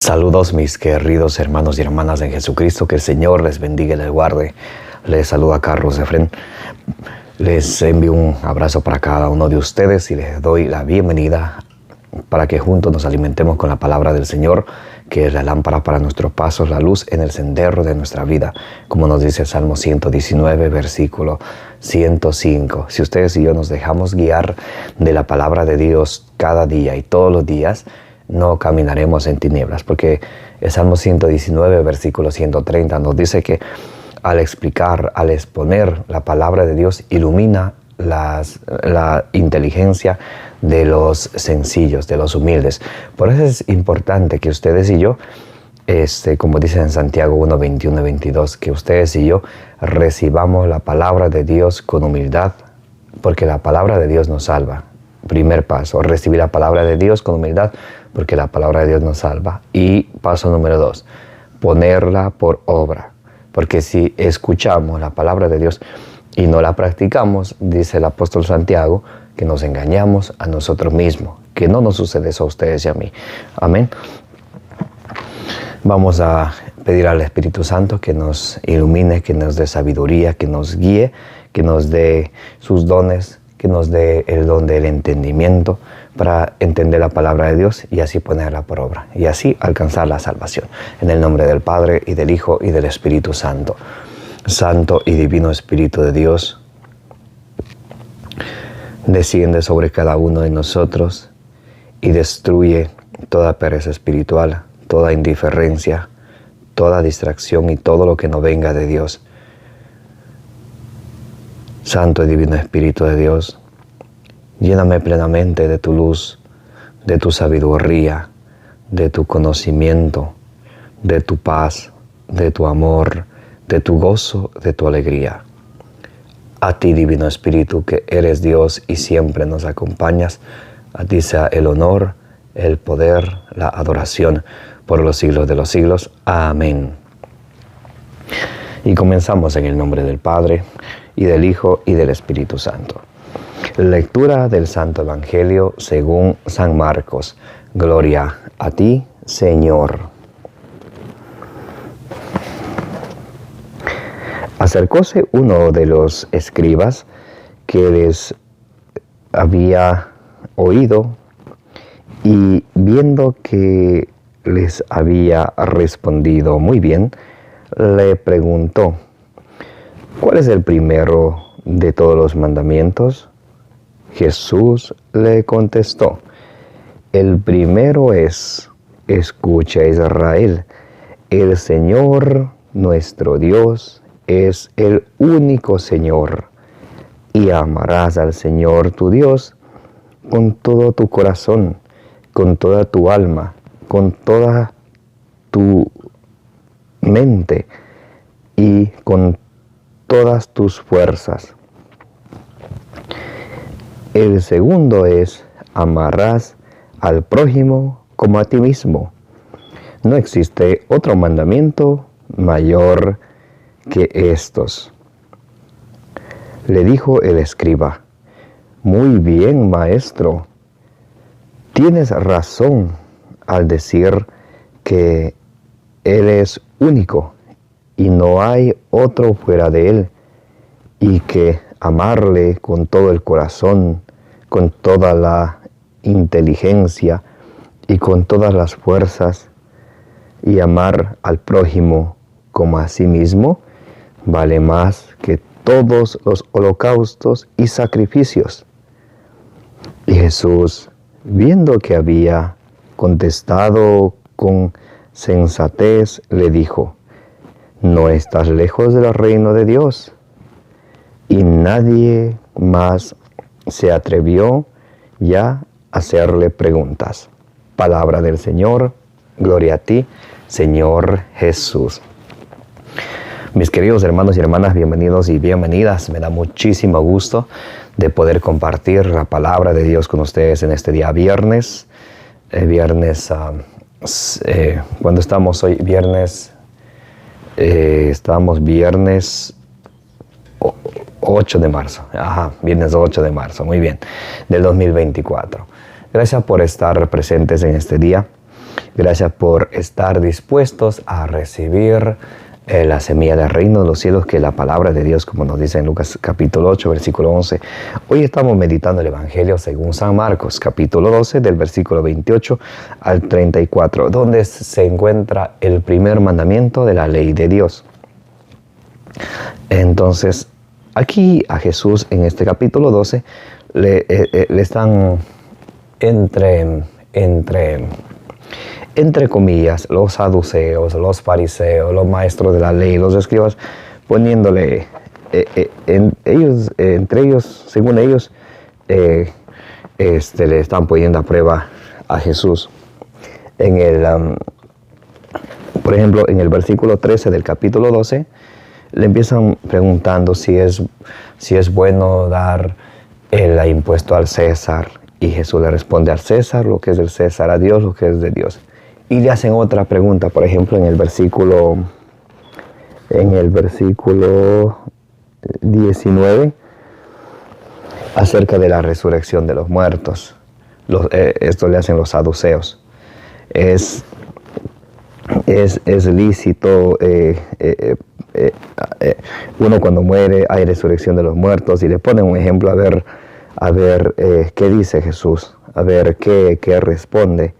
Saludos mis queridos hermanos y hermanas en Jesucristo, que el Señor les bendiga y les guarde. Les saluda Carlos Efren. Les envío un abrazo para cada uno de ustedes y les doy la bienvenida para que juntos nos alimentemos con la palabra del Señor, que es la lámpara para nuestros pasos, la luz en el sendero de nuestra vida, como nos dice el Salmo 119, versículo 105. Si ustedes y yo nos dejamos guiar de la palabra de Dios cada día y todos los días, no caminaremos en tinieblas, porque el Salmo 119, versículo 130 nos dice que al explicar, al exponer la palabra de Dios, ilumina la inteligencia de los sencillos, de los humildes. Por eso es importante que ustedes y yo, como dice en Santiago 1, 21 y 22, que ustedes y yo recibamos la palabra de Dios con humildad, porque la palabra de Dios nos salva. Primer paso, recibir la palabra de Dios con humildad, porque la palabra de Dios nos salva. Y paso número 2, ponerla por obra. Porque si escuchamos la palabra de Dios y no la practicamos, dice el apóstol Santiago, que nos engañamos a nosotros mismos. Que no nos sucede eso a ustedes y a mí. Amén. Vamos a pedir al Espíritu Santo que nos ilumine, que nos dé sabiduría, que nos guíe, que nos dé sus dones, que nos dé el don del entendimiento para entender la palabra de Dios y así ponerla por obra y así alcanzar la salvación. En el nombre del Padre y del Hijo y del Espíritu Santo. Santo y divino Espíritu de Dios, desciende sobre cada uno de nosotros y destruye toda pereza espiritual, toda indiferencia, toda distracción y todo lo que no venga de Dios. Santo y divino Espíritu de Dios, lléname plenamente de tu luz, de tu sabiduría, de tu conocimiento, de tu paz, de tu amor, de tu gozo, de tu alegría. A ti, divino Espíritu, que eres Dios y siempre nos acompañas, a ti sea el honor, el poder, la adoración por los siglos de los siglos. Amén. Y comenzamos en el nombre del Padre, y del Hijo, y del Espíritu Santo. Lectura del Santo Evangelio según San Marcos. Gloria a ti, Señor. Acercóse uno de los escribas que les había oído y viendo que les había respondido muy bien, le preguntó: ¿cuál es el primero de todos los mandamientos? Jesús le contestó: el primero es: escucha, Israel, el Señor nuestro Dios es el único Señor, y amarás al Señor tu Dios con todo tu corazón, con toda tu alma, con toda tu mente y con todas tus fuerzas. El segundo es: amarás al prójimo como a ti mismo. No existe otro mandamiento mayor que estos. Le dijo el escriba: muy bien, maestro, tienes razón al decir que Él es único y no hay otro fuera de Él, y que amarle con todo el corazón, con toda la inteligencia y con todas las fuerzas, y amar al prójimo como a sí mismo, vale más que todos los holocaustos y sacrificios. Y Jesús, viendo que había contestado con sensatez, le dijo: no estás lejos del reino de Dios. Y nadie más se atrevió ya a hacerle preguntas. Palabra del Señor, gloria a ti, Señor Jesús. Mis queridos hermanos y hermanas, bienvenidos y bienvenidas. Me da muchísimo gusto de poder compartir la palabra de Dios con ustedes en este día viernes. Cuando estamos hoy, estamos viernes 8 de marzo. Viernes 8 de marzo, muy bien, del 2024. Gracias por estar presentes en este día. Gracias por estar dispuestos a recibir la semilla del reino de los cielos, que es la palabra de Dios, como nos dice en Lucas capítulo 8, versículo 11. Hoy estamos meditando el Evangelio según San Marcos, capítulo 12, del versículo 28 al 34, donde se encuentra el primer mandamiento de la ley de Dios. Entonces, aquí a Jesús, en este capítulo 12, le están entre comillas, los saduceos, los fariseos, los maestros de la ley, los escribas, poniéndole, entre ellos, según ellos, le están poniendo a prueba a Jesús. Por ejemplo, en el versículo 13 del capítulo 12, le empiezan preguntando si es bueno dar el impuesto al César. Y Jesús le responde: al César lo que es del César, a Dios lo que es de Dios. Y le hacen otra pregunta, por ejemplo, en el versículo 19, acerca de la resurrección de los muertos. Esto le hacen los saduceos. Es lícito, uno cuando muere hay resurrección de los muertos, y le ponen un ejemplo a ver qué dice Jesús, a ver qué responde.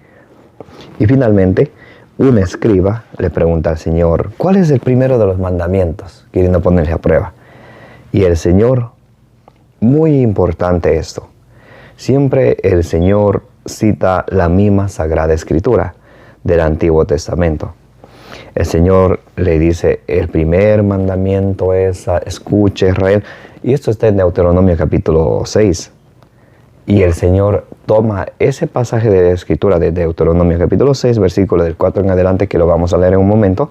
Y finalmente, un escriba le pregunta al Señor: ¿cuál es el primero de los mandamientos? Queriendo ponerle a prueba. Y el Señor, muy importante esto, siempre el Señor cita la misma Sagrada Escritura del Antiguo Testamento. El Señor le dice: el primer mandamiento es: escuche, Israel. Y esto está en Deuteronomio capítulo 6. Y el Señor toma ese pasaje de la Escritura de Deuteronomio capítulo 6, versículo del 4 en adelante, que lo vamos a leer en un momento,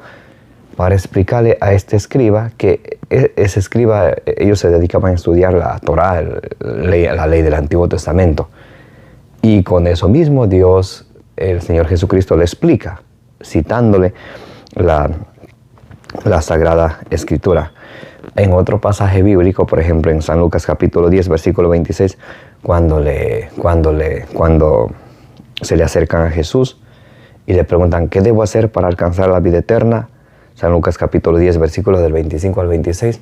para explicarle a este escriba, que ese escriba, ellos se dedicaban a estudiar la Torá, la ley del Antiguo Testamento. Y con eso mismo Dios, el Señor Jesucristo, le explica, citándole la Sagrada Escritura. En otro pasaje bíblico, por ejemplo, en San Lucas capítulo 10, versículo 26, cuando se le acercan a Jesús y le preguntan: ¿qué debo hacer para alcanzar la vida eterna? San Lucas capítulo 10, versículos del 25 al 26,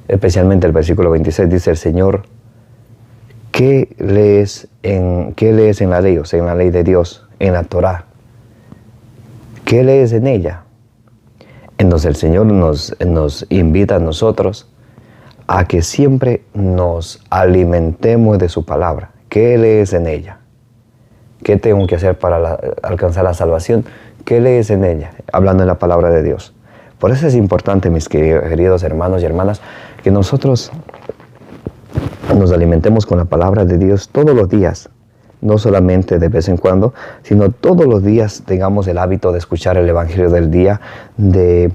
especialmente el versículo 26, dice el Señor: ¿qué lees en la ley? O sea, en la ley de Dios, en la Torá. ¿Qué lees en ella? Entonces el Señor nos invita a nosotros a que siempre nos alimentemos de su palabra. ¿Qué lees en ella? ¿Qué tengo que hacer para alcanzar la salvación? ¿Qué lees en ella? Hablando de la palabra de Dios. Por eso es importante, mis queridos hermanos y hermanas, que nosotros nos alimentemos con la palabra de Dios todos los días. No solamente de vez en cuando, sino todos los días tengamos el hábito de escuchar el Evangelio del día, de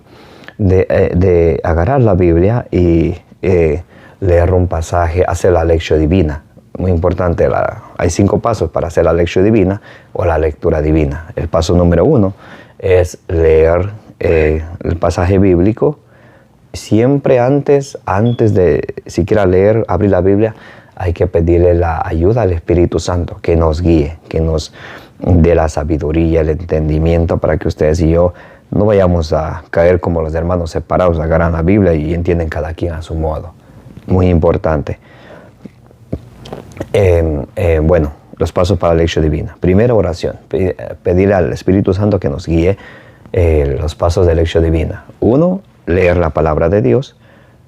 agarrar la Biblia y leer un pasaje, hacer la lección divina. Muy importante, hay 5 pasos para hacer la lección divina o la lectura divina. El paso número 1 es leer el pasaje bíblico. Siempre antes de siquiera leer, abrir la Biblia, hay que pedirle la ayuda al Espíritu Santo, que nos guíe, que nos dé la sabiduría, el entendimiento, para que ustedes y yo no vayamos a caer como los hermanos separados, agarran la Biblia y entienden cada quien a su modo. Muy importante. Bueno, los pasos para la lección divina. Primero, oración. Pedirle al Espíritu Santo que nos guíe los pasos de lección divina. 1, leer la palabra de Dios.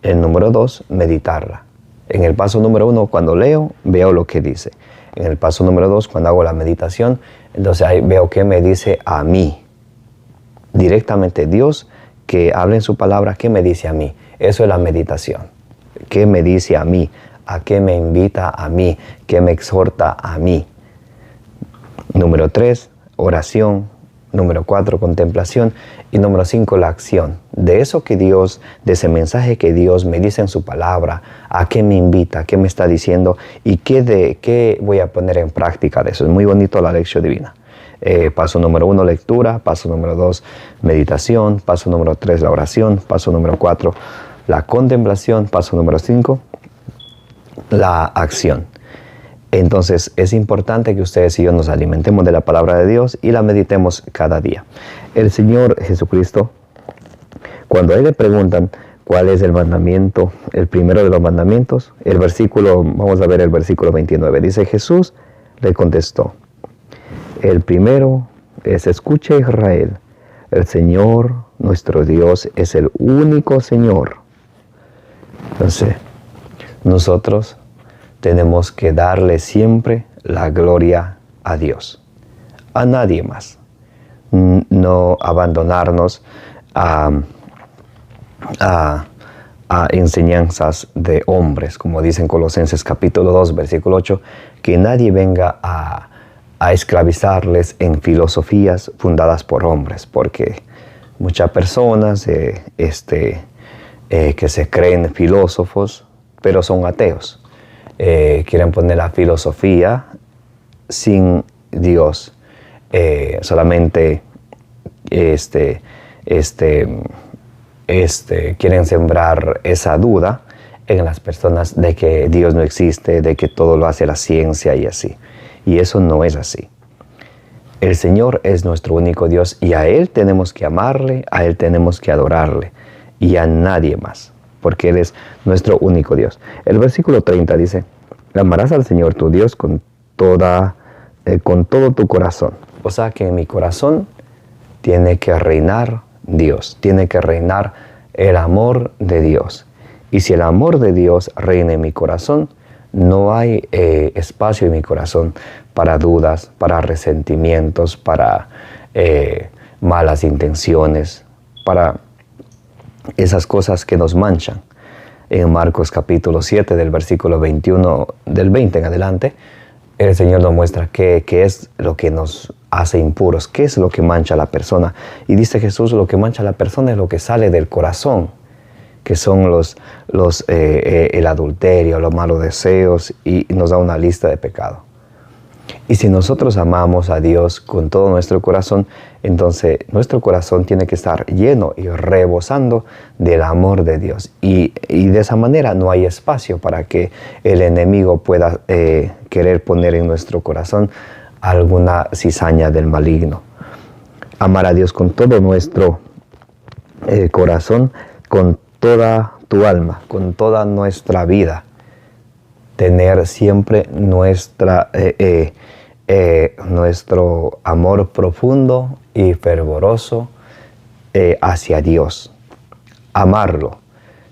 El número 2, meditarla. En el paso número 1, cuando leo, veo lo que dice. En el paso número 2, cuando hago la meditación, entonces ahí veo qué me dice a mí. Directamente Dios, que habla en su palabra, ¿qué me dice a mí? Eso es la meditación. ¿Qué me dice a mí? ¿A qué me invita a mí? ¿Qué me exhorta a mí? Número 3, oración. Número 4, contemplación. Y número 5, la acción. De eso que Dios, de ese mensaje que Dios me dice en su palabra, ¿a qué me invita? ¿Qué me está diciendo? ¿Y qué voy a poner en práctica de eso? Es muy bonito la lección divina. Paso número 1, lectura. Paso número 2, meditación. Paso número 3, la oración. Paso número 4, la contemplación. Paso número 5, la acción. Entonces es importante que ustedes y yo nos alimentemos de la palabra de Dios y la meditemos cada día. El Señor Jesucristo, cuando a Él le preguntan cuál es el mandamiento, el primero de los mandamientos, vamos a ver el versículo 29, dice: Jesús le contestó: el primero es: escucha, Israel, el Señor nuestro Dios es el único Señor. Entonces, nosotros tenemos que darle siempre la gloria a Dios, a nadie más. No abandonarnos a enseñanzas de hombres, como dicen Colosenses capítulo 2, versículo 8, que nadie venga a esclavizarles en filosofías fundadas por hombres, porque muchas personas que se creen filósofos, pero son ateos. Quieren poner la filosofía sin Dios, solamente quieren sembrar esa duda en las personas de que Dios no existe, de que todo lo hace la ciencia y así. Y eso no es así. El Señor es nuestro único Dios y a Él tenemos que amarle, a Él tenemos que adorarle y a nadie más, porque Él es nuestro único Dios. El versículo 30 dice: amarás al Señor tu Dios con todo tu corazón. O sea que en mi corazón tiene que reinar Dios, tiene que reinar el amor de Dios. Y si el amor de Dios reina en mi corazón, no hay espacio en mi corazón para dudas, para resentimientos, para malas intenciones, para esas cosas que nos manchan. En Marcos capítulo 7, del versículo 21, del 20 en adelante, el Señor nos muestra qué es lo que nos hace impuros, qué es lo que mancha a la persona. Y dice Jesús: lo que mancha a la persona es lo que sale del corazón, que son el adulterio, los malos deseos, y nos da una lista de pecados. Y si nosotros amamos a Dios con todo nuestro corazón, entonces nuestro corazón tiene que estar lleno y rebosando del amor de Dios. Y de esa manera no hay espacio para que el enemigo pueda querer poner en nuestro corazón alguna cizaña del maligno. Amar a Dios con todo nuestro corazón, con toda tu alma, con toda nuestra vida. Tener siempre nuestro amor profundo y fervoroso hacia Dios. Amarlo.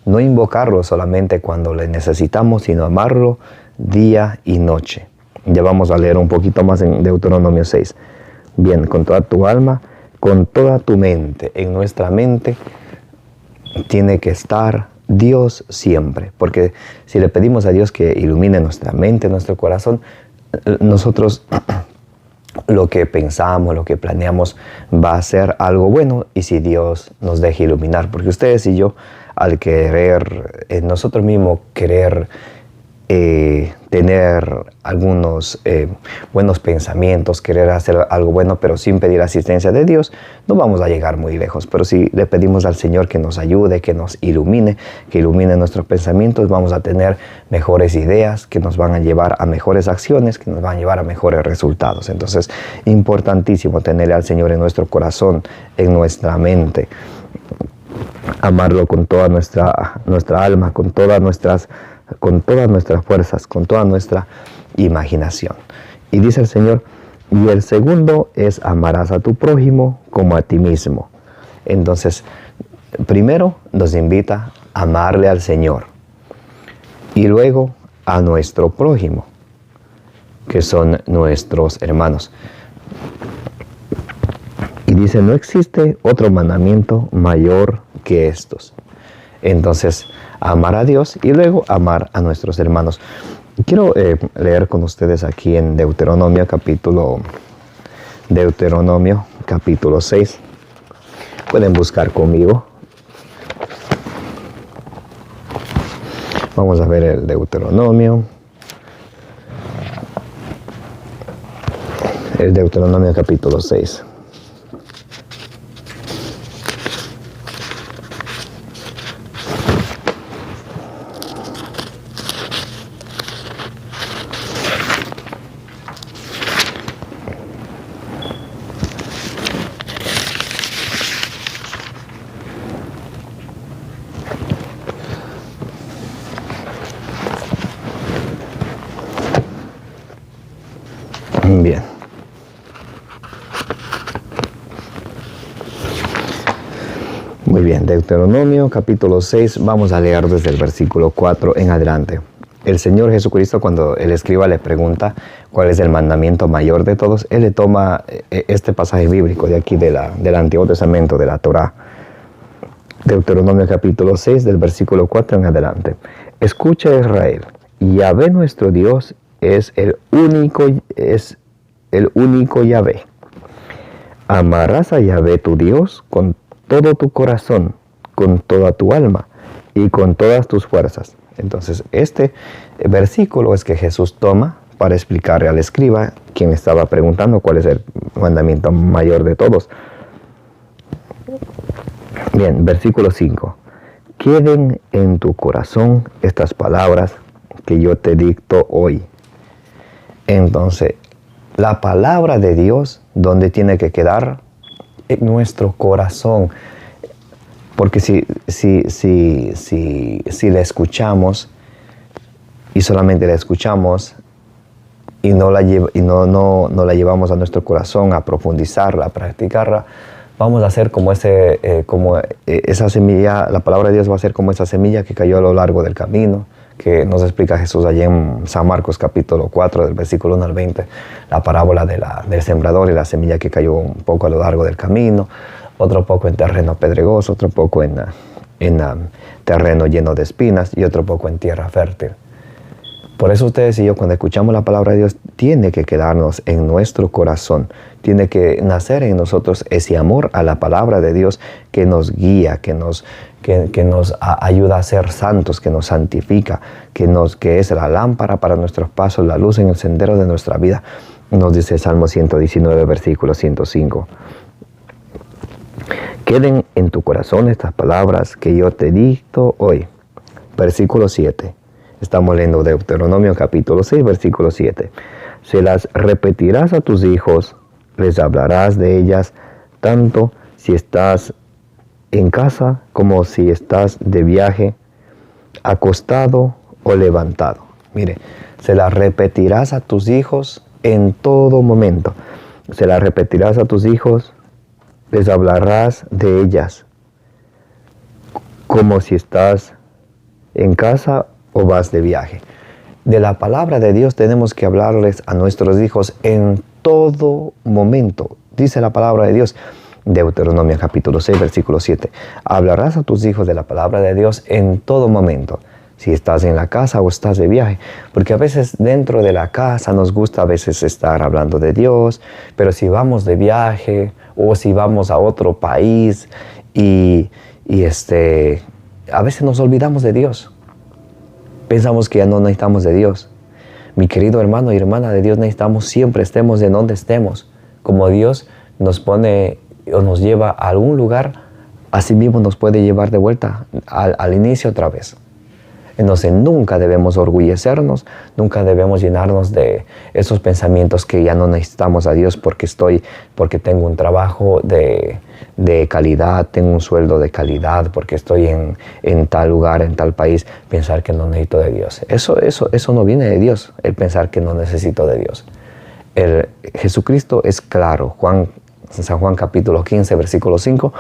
No invocarlo solamente cuando le necesitamos, sino amarlo día y noche. Ya vamos a leer un poquito más en Deuteronomio 6. Bien, con toda tu alma, con toda tu mente. En nuestra mente tiene que estar Dios siempre, porque si le pedimos a Dios que ilumine nuestra mente, nuestro corazón, nosotros lo que pensamos, lo que planeamos va a ser algo bueno, y si Dios nos deja iluminar, porque ustedes y yo, al querer, nosotros mismos querer tener algunos buenos pensamientos, querer hacer algo bueno, pero sin pedir asistencia de Dios, no vamos a llegar muy lejos. Pero si le pedimos al Señor que nos ayude, que nos ilumine, que ilumine nuestros pensamientos, vamos a tener mejores ideas que nos van a llevar a mejores acciones, que nos van a llevar a mejores resultados. Entonces, importantísimo tenerle al Señor en nuestro corazón, en nuestra mente, amarlo con toda nuestra alma, con todas nuestras fuerzas, con toda nuestra imaginación. Y dice el Señor: y el segundo es: amarás a tu prójimo como a ti mismo. Entonces, primero nos invita a amarle al Señor y luego a nuestro prójimo, que son nuestros hermanos. Y dice: no existe otro mandamiento mayor que estos. Entonces, amar a Dios y luego amar a nuestros hermanos. Quiero leer con ustedes aquí en Deuteronomio capítulo 6. Pueden buscar conmigo. Vamos a ver el Deuteronomio. El Deuteronomio capítulo 6. Muy bien, Deuteronomio capítulo 6, vamos a leer desde el versículo 4 en adelante. El Señor Jesucristo, cuando el escriba le pregunta cuál es el mandamiento mayor de todos, él le toma este pasaje bíblico de aquí del Antiguo Testamento, de la Torá. Deuteronomio capítulo 6, del versículo 4 en adelante. Escucha, Israel, Yahvé nuestro Dios es el único Yahvé. Amarás a Yahvé tu Dios con todo tu corazón, con toda tu alma y con todas tus fuerzas. Entonces, este versículo es que Jesús toma para explicarle al escriba, quien estaba preguntando cuál es el mandamiento mayor de todos. Bien, versículo 5. Queden en tu corazón estas palabras que yo te dicto hoy. Entonces, la palabra de Dios, ¿dónde tiene que quedar? En nuestro corazón. Porque si la escuchamos y solamente la escuchamos y no la llevamos a nuestro corazón a profundizarla, a practicarla, vamos a hacer como esa semilla. La palabra de Dios va a ser como esa semilla que cayó a lo largo del camino, que nos explica Jesús allí en San Marcos capítulo 4, del versículo 1 al 20, la parábola del sembrador y la semilla que cayó un poco a lo largo del camino, otro poco en terreno pedregoso, otro poco en terreno lleno de espinas y otro poco en tierra fértil. Por eso ustedes y yo, cuando escuchamos la palabra de Dios, tiene que quedarnos en nuestro corazón, tiene que nacer en nosotros ese amor a la palabra de Dios que nos guía, que nos ayuda a ser santos, que nos santifica, que es la lámpara para nuestros pasos, la luz en el sendero de nuestra vida. Nos dice Salmo 119, versículo 105. Queden en tu corazón estas palabras que yo te dicto hoy. Versículo 7. Estamos leyendo Deuteronomio capítulo 6, versículo 7. Se las repetirás a tus hijos, les hablarás de ellas, tanto si estás en casa como si estás de viaje, acostado o levantado. Mire, se las repetirás a tus hijos en todo momento. Se las repetirás a tus hijos, les hablarás de ellas, como si estás en casa o vas de viaje. De la palabra de Dios tenemos que hablarles a nuestros hijos en todo momento. Dice la palabra de Dios, Deuteronomio capítulo 6, versículo 7. Hablarás a tus hijos de la palabra de Dios en todo momento, si estás en la casa o estás de viaje. Porque a veces dentro de la casa nos gusta a veces estar hablando de Dios, pero si vamos de viaje o si vamos a otro país a veces nos olvidamos de Dios. Pensamos que ya no necesitamos de Dios. Mi querido hermano y hermana, de Dios necesitamos siempre, estemos en donde estemos. Como Dios nos pone o nos lleva a algún lugar, así mismo nos puede llevar de vuelta al inicio otra vez. Entonces nunca debemos orgullecernos, nunca debemos llenarnos de esos pensamientos que ya no necesitamos a Dios porque tengo un trabajo de calidad, tengo un sueldo de calidad, porque estoy en tal lugar, en tal país, pensar que no necesito de Dios. Eso no viene de Dios, el pensar que no necesito de Dios. Jesucristo es claro, San Juan capítulo 15, versículo 5,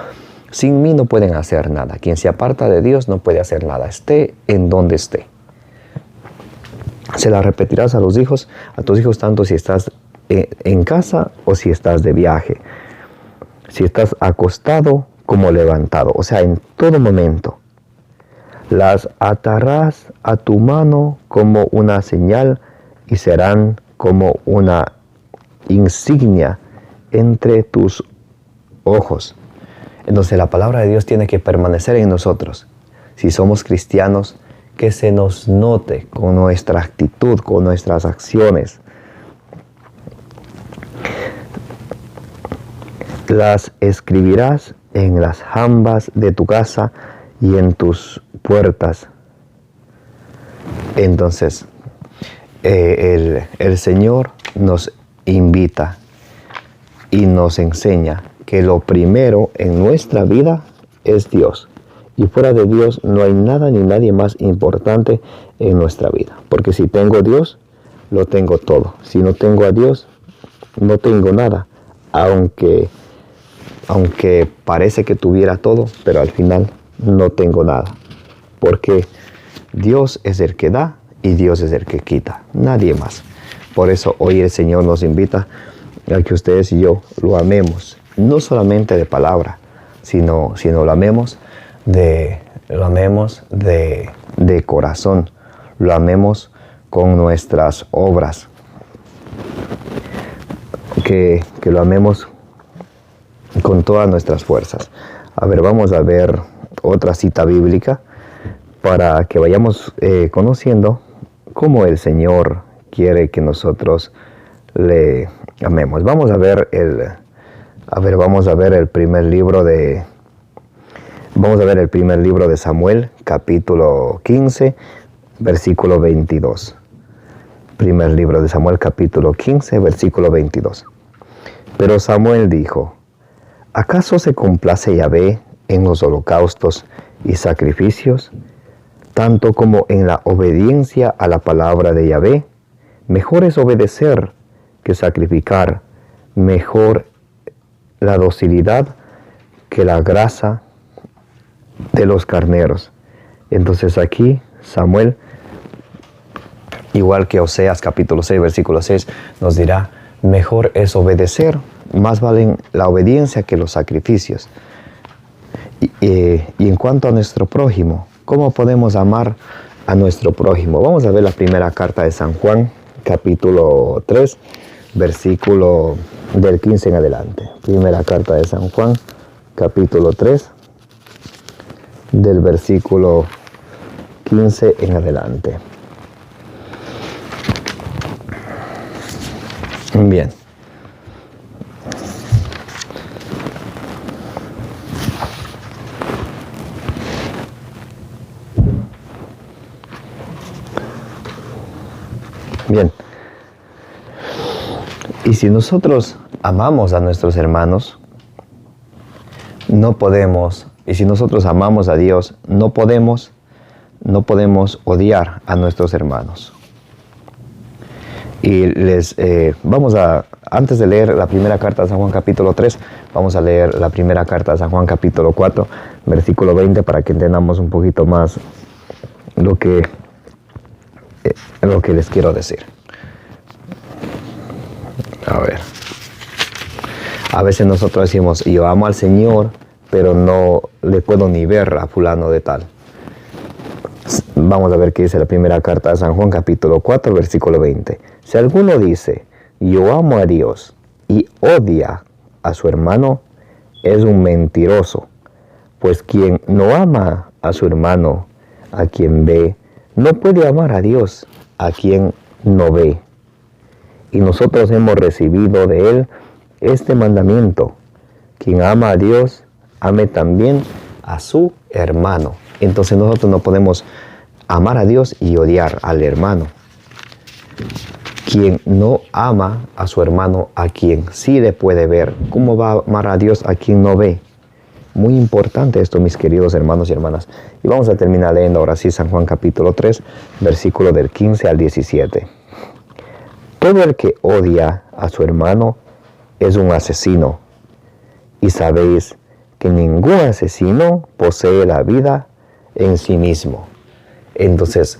sin mí no pueden hacer nada. Quien se aparta de Dios no puede hacer nada, esté en donde esté. Se la repetirás a tus hijos tanto si estás en casa o si estás de viaje. Si estás acostado como levantado, o sea, en todo momento. Las atarás a tu mano como una señal y serán como una insignia entre tus ojos. Entonces la palabra de Dios tiene que permanecer en nosotros. Si somos cristianos, que se nos note con nuestra actitud, con nuestras acciones. Las escribirás en las jambas de tu casa y en tus puertas. Entonces, el Señor nos invita y nos enseña que lo primero en nuestra vida es Dios. Y fuera de Dios no hay nada ni nadie más importante en nuestra vida. Porque si tengo a Dios, lo tengo todo. Si no tengo a Dios, no tengo nada. Aunque aunque parece que tuviera todo, pero al final no tengo nada. Porque Dios es el que da y Dios es el que quita, nadie más. Por eso hoy el Señor nos invita a que ustedes y yo lo amemos, no solamente de palabra, sino lo amemos de corazón, lo amemos con nuestras obras, que lo amemos con todas nuestras fuerzas. A ver, vamos a ver otra cita bíblica para que vayamos conociendo cómo el Señor quiere que nosotros le amemos. Vamos a ver el primer libro de Samuel, capítulo 15, versículo 22. Primer libro de Samuel, capítulo 15, versículo 22. Pero Samuel dijo: ¿acaso se complace Yahvé en los holocaustos y sacrificios, tanto como en la obediencia a la palabra de Yahvé? Mejor es obedecer que sacrificar, mejor la docilidad que la grasa de los carneros. Entonces aquí Samuel, igual que Oseas capítulo 6, versículo 6, nos dirá: mejor es obedecer, más valen la obediencia que los sacrificios. Y en cuanto a nuestro prójimo, ¿cómo podemos amar a nuestro prójimo? Vamos a ver la primera carta de San Juan, capítulo 3, versículo del 15 en adelante. Primera carta de San Juan, capítulo 3, del versículo 15 en adelante. Bien. Bien. Y si nosotros amamos a nuestros hermanos, no podemos, y si nosotros amamos a Dios, no podemos odiar a nuestros hermanos. Y antes de leer la primera carta de San Juan capítulo 3, vamos a leer la primera carta de San Juan capítulo 4, versículo 20, para que entendamos un poquito más lo que les quiero decir. A ver. A veces nosotros decimos: yo amo al Señor, pero no le puedo ni ver a fulano de tal. Vamos a ver qué dice la primera carta de San Juan, capítulo 4, versículo 20. Si alguno dice: yo amo a Dios, y odia a su hermano, es un mentiroso. Pues quien no ama a su hermano, a quien ve, no puede amar a Dios, a quien no ve. Y nosotros hemos recibido de Él este mandamiento: quien ama a Dios, ame también a su hermano. Entonces nosotros no podemos amar a Dios y odiar al hermano. Quien no ama a su hermano, a quien sí le puede ver, ¿cómo va a amar a Dios a quien no ve? Muy importante esto, mis queridos hermanos y hermanas. Y vamos a terminar leyendo ahora sí San Juan capítulo 3, versículo del 15 al 17. Todo el que odia a su hermano es un asesino, y sabéis que ningún asesino posee la vida en sí mismo. Entonces,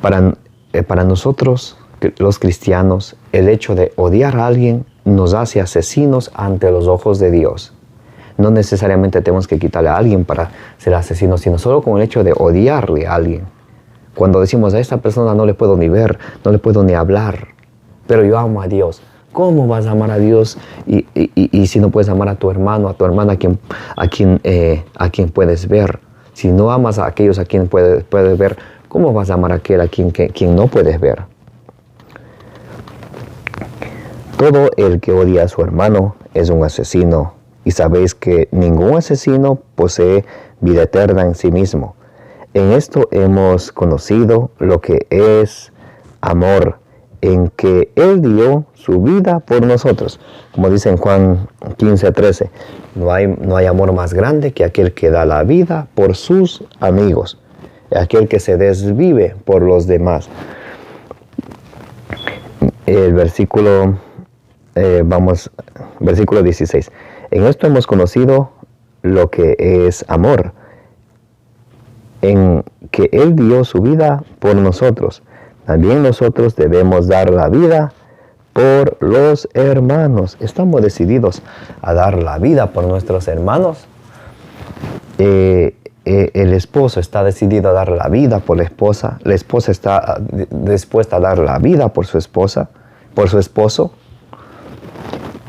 para nosotros, los cristianos, el hecho de odiar a alguien nos hace asesinos ante los ojos de Dios. No necesariamente tenemos que quitarle a alguien para ser asesinos, sino solo con el hecho de odiarle a alguien. Cuando decimos: a esta persona no le puedo ni ver, no le puedo ni hablar, pero yo amo a Dios. ¿Cómo vas a amar a Dios y si no puedes amar a tu hermano, a tu hermana, a quien puedes ver? Si no amas a aquellos a quien puedes ver, ¿cómo vas a amar a aquel a quien no puedes ver? Todo el que odia a su hermano es un asesino, y sabéis que ningún asesino posee vida eterna en sí mismo. En esto hemos conocido lo que es amor, en que Él dio su vida por nosotros. Como dice en Juan 15:13, no hay amor más grande que aquel que da la vida por sus amigos, aquel que se desvive por los demás. El versículo 16. En esto hemos conocido lo que es amor, en que Él dio su vida por nosotros. También nosotros debemos dar la vida por los hermanos. ¿Estamos decididos a dar la vida por nuestros hermanos? El esposo está decidido a dar la vida por la esposa está dispuesta a dar la vida por su esposa, por su esposo.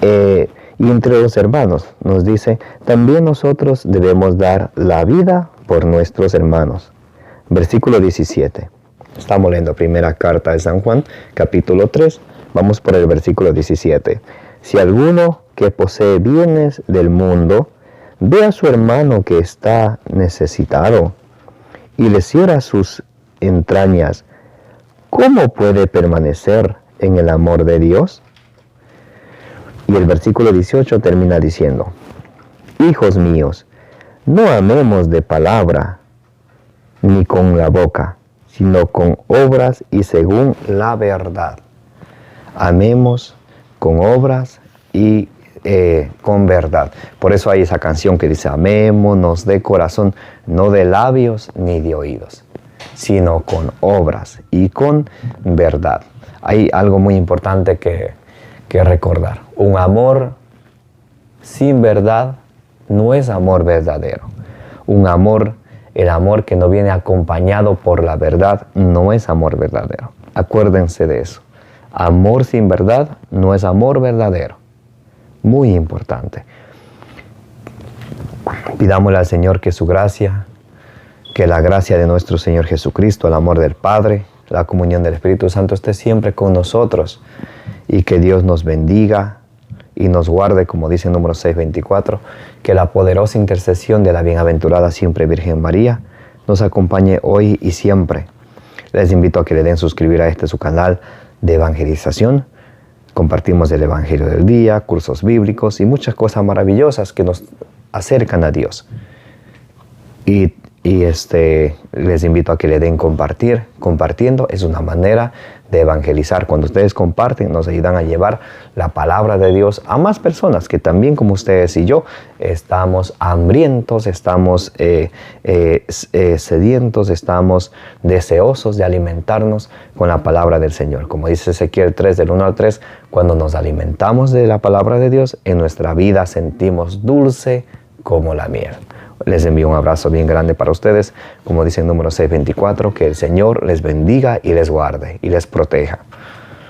Y entre los hermanos nos dice, también nosotros debemos dar la vida por nuestros hermanos. Versículo 17. Estamos leyendo primera carta de San Juan, capítulo 3. Vamos por el versículo 17. Si alguno que posee bienes del mundo ve a su hermano que está necesitado y le cierra sus entrañas, ¿cómo puede permanecer en el amor de Dios? Y el versículo 18 termina diciendo, hijos míos, no amemos de palabra ni con la boca, sino con obras y según la verdad. Amemos con obras y con verdad. Por eso hay esa canción que dice, amémonos de corazón, no de labios ni de oídos, sino con obras y con verdad. Hay algo muy importante que recordar. Un amor sin verdad no es amor verdadero. El amor que no viene acompañado por la verdad no es amor verdadero. Acuérdense de eso. Amor sin verdad no es amor verdadero. Muy importante. Pidámosle al Señor que su gracia, que la gracia de nuestro Señor Jesucristo, el amor del Padre, la comunión del Espíritu Santo esté siempre con nosotros y que Dios nos bendiga y nos guarde, como dice en número 6:24, que la poderosa intercesión de la bienaventurada siempre Virgen María nos acompañe hoy y siempre. Les invito a que le den suscribir a este su canal de evangelización. Compartimos el Evangelio del día, cursos bíblicos y muchas cosas maravillosas que nos acercan a Dios. Y les invito a que le den compartir. Compartiendo es una manera de evangelizar. Cuando ustedes comparten, nos ayudan a llevar la palabra de Dios a más personas que también, como ustedes y yo, estamos hambrientos, estamos sedientos, estamos deseosos de alimentarnos con la palabra del Señor. Como dice Ezequiel 3, del 1 al 3, cuando nos alimentamos de la palabra de Dios, en nuestra vida sentimos dulce como la miel. Les envío un abrazo bien grande para ustedes. Como dice el número 6:24, que el Señor les bendiga y les guarde y les proteja.